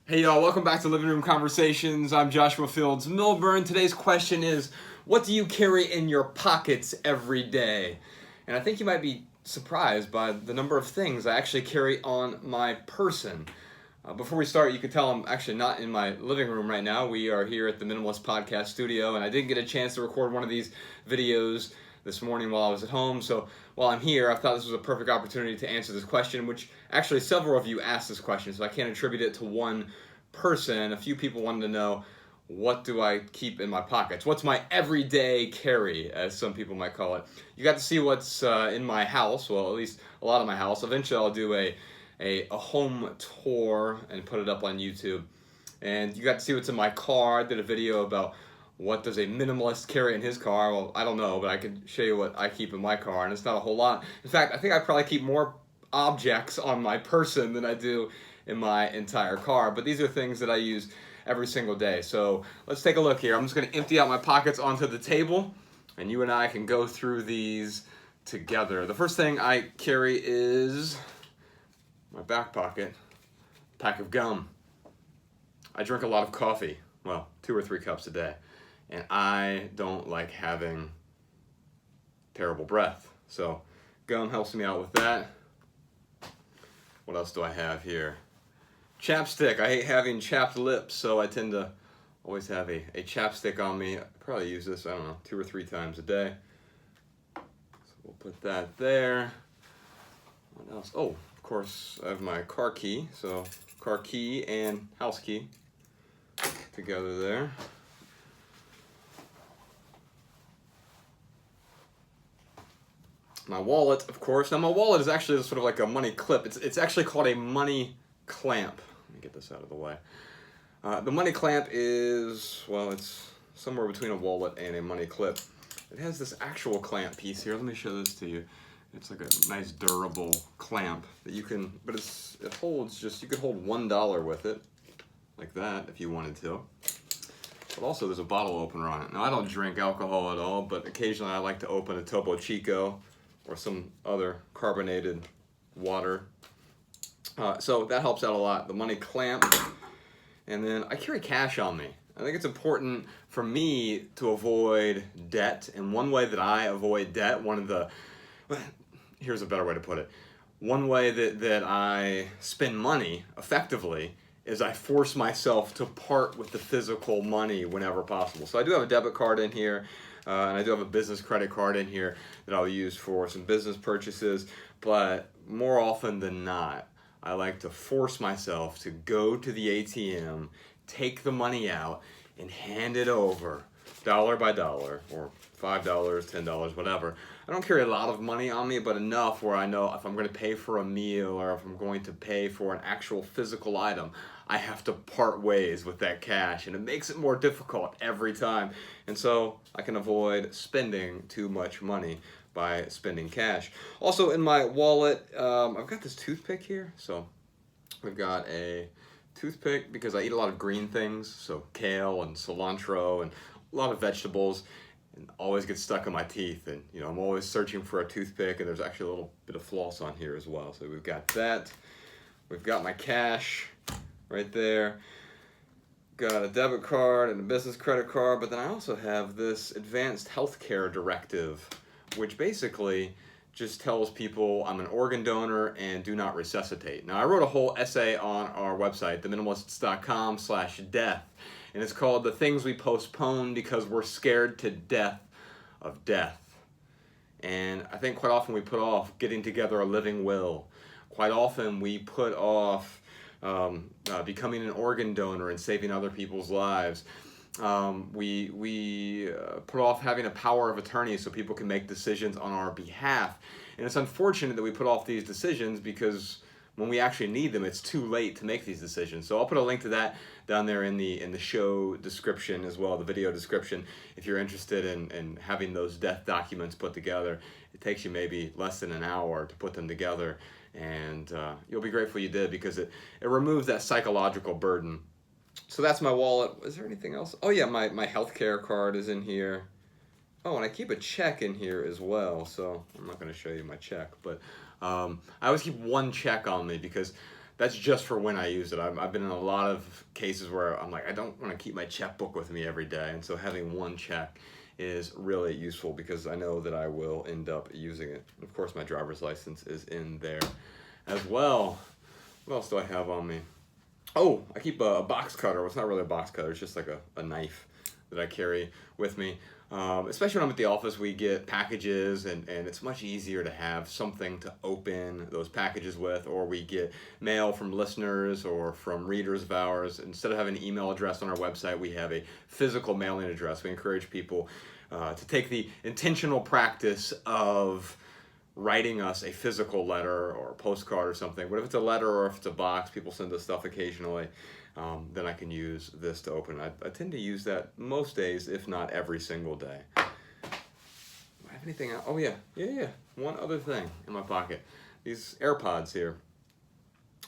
Hey y'all, welcome back to Living Room Conversations. I'm Joshua Fields Milburn. Today's question is, what do you carry in your pockets every day? And I think you might be surprised by the number of things I actually carry on my person. Before we start, you can tell I'm actually not in my living room right now. We are here at the Minimalist podcast studio, and I didn't get a chance to record one of these videos this morning while I was at home. So while I'm here, I thought this was a perfect opportunity to answer this question, which actually several of you asked this question, so I can't attribute it to one person. A few people wanted to know, what do I keep in my pockets? What's my everyday carry, as some people might call it? You got to see what's in my house, well, at least a lot of my house. Eventually I'll do a home tour and put it up on YouTube. And you got to see what's in my car. I did a video about what does a minimalist carry in his car. Well, I don't know, but I can show you what I keep in my car, and it's not a whole lot. In fact, I think I probably keep more objects on my person than I do in my entire car. But these are things that I use every single day. So let's take a look here. I'm just going to empty out my pockets onto the table, and you and I can go through these together. The first thing I carry is my back pocket, pack of gum. I drink a lot of coffee, well, 2 or 3 cups a day, and I don't like having terrible breath. So gum helps me out with that. What else do I have here? Chapstick. I hate having chapped lips, so I tend to always have a chapstick on me. I probably use this, I don't know, 2 or 3 times a day. So we'll put that there. What else? Oh, of course, I have my car key. So car key and house key together there. My wallet, of course. Now my wallet is actually sort of like a money clip. It's actually called a money clamp. Let me get this out of the way. The money clamp is, well, it's somewhere between a wallet and a money clip. It has this actual clamp piece here. Let me show this to you. It's like a nice durable clamp that you can, but it holds just, you could hold $1 with it, like that if you wanted to. But also there's a bottle opener on it. Now I don't drink alcohol at all, but occasionally I like to open a Topo Chico or some other carbonated water. So that helps out a lot. The money clamp. And then I carry cash on me. I think it's important for me to avoid debt. And one way that I avoid debt, here's a better way to put it. One way that I spend money effectively is I force myself to part with the physical money whenever possible. So I do have a debit card in here, and I do have a business credit card in here that I'll use for some business purchases. But more often than not, I like to force myself to go to the ATM, take the money out, and hand it over dollar by dollar, or $5, $10, whatever. I don't carry a lot of money on me, but enough where I know if I'm going to pay for a meal or if I'm going to pay for an actual physical item, I have to part ways with that cash, and it makes it more difficult every time. And so I can avoid spending too much money by spending cash. Also in my wallet, I've got this toothpick here. So we've got a toothpick because I eat a lot of green things, so kale and cilantro and a lot of vegetables, and always get stuck in my teeth. And you know, I'm always searching for a toothpick, and there's actually a little bit of floss on here as well. So we've got that. We've got my cash right there. Got a debit card and a business credit card, but then I also have this advanced healthcare directive, which basically just tells people I'm an organ donor and do not resuscitate. Now, I wrote a whole essay on our website, theminimalists.com/death, and it's called The Things We Postpone Because We're Scared to Death of Death. And I think quite often we put off getting together a living will. Quite often we put off becoming an organ donor and saving other people's lives. We put off having a power of attorney so people can make decisions on our behalf. And it's unfortunate that we put off these decisions because when we actually need them, it's too late to make these decisions. So I'll put a link to that down there in the show description as well, the video description, if you're interested in having those death documents put together. It takes you maybe less than an hour to put them together, and you'll be grateful you did, because it removes that psychological burden. So that's my wallet. Is there anything else? Oh yeah, my healthcare card is in here. Oh, and I keep a check in here as well. So I'm not going to show you my check, but I always keep one check on me because that's just for when I use it. I've been in a lot of cases where I'm like, I don't want to keep my checkbook with me every day, and so having one check is really useful because I know that I will end up using it. Of course, my driver's license is in there as well. What else do I have on me? Oh, I keep a box cutter. Well, it's not really a box cutter. It's just like a knife that I carry with me. Especially when I'm at the office, we get packages, and it's much easier to have something to open those packages with, or we get mail from listeners or from readers of ours. Instead of having an email address on our website, we have a physical mailing address. We encourage people to take the intentional practice of writing us a physical letter or a postcard or something. But if it's a letter or if it's a box, people send us stuff occasionally, then I can use this to open. I tend to use that most days, if not every single day. Do I have anything else? Oh yeah. One other thing in my pocket. These AirPods here.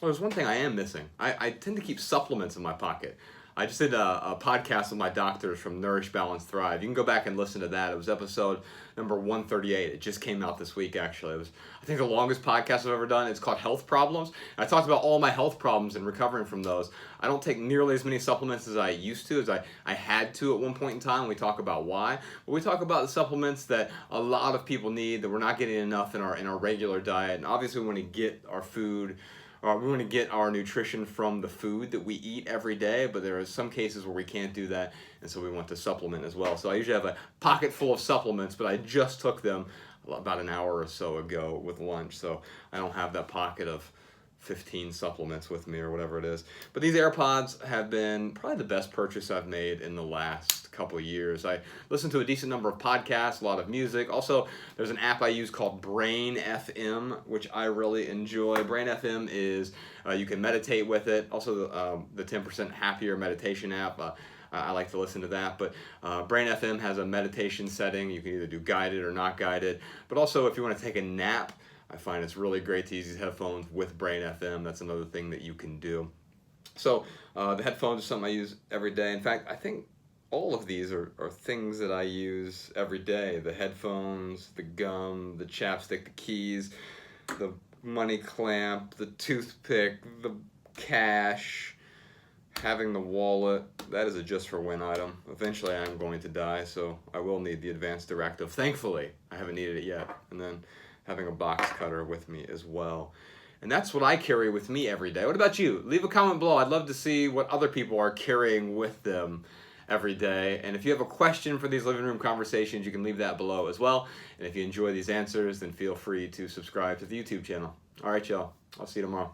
Oh, there's one thing I am missing. I tend to keep supplements in my pocket. I just did a podcast with my doctors from Nourish, Balance, Thrive. You can go back and listen to that. It was episode number 138. It just came out this week, actually. It was, I think, the longest podcast I've ever done. It's called Health Problems. I talked about all my health problems and recovering from those. I don't take nearly as many supplements as I used to, as I had to at one point in time. We talk about why. But we talk about the supplements that a lot of people need that we're not getting enough in our regular diet. And obviously we want to get our food, we want to get our nutrition from the food that we eat every day, but there are some cases where we can't do that, and so we want to supplement as well. So I usually have a pocket full of supplements, but I just took them about an hour or so ago with lunch, so I don't have that pocket of 15 supplements with me or whatever it is. But these AirPods have been probably the best purchase I've made in the last couple of years. I listen to a decent number of podcasts, a lot of music. Also, there's an app I use called Brain FM, which I really enjoy. Brain FM is, you can meditate with it. Also, the 10% Happier meditation app. I like to listen to that, but Brain FM has a meditation setting. You can either do guided or not guided. But also, if you want to take a nap, I find it's really great to use these headphones with Brain FM. That's another thing that you can do. So the headphones are something I use every day. In fact, I think all of these are things that I use every day. The headphones, the gum, the chapstick, the keys, the money clamp, the toothpick, the cash, having the wallet. That is a just for when item. Eventually I'm going to die, so I will need the advanced directive. Thankfully, I haven't needed it yet. And then having a box cutter with me as well. And that's what I carry with me every day. What about you? Leave a comment below. I'd love to see what other people are carrying with them every day. And if you have a question for these living room conversations, you can leave that below as well. And if you enjoy these answers, then feel free to subscribe to the YouTube channel. All right, y'all. I'll see you tomorrow.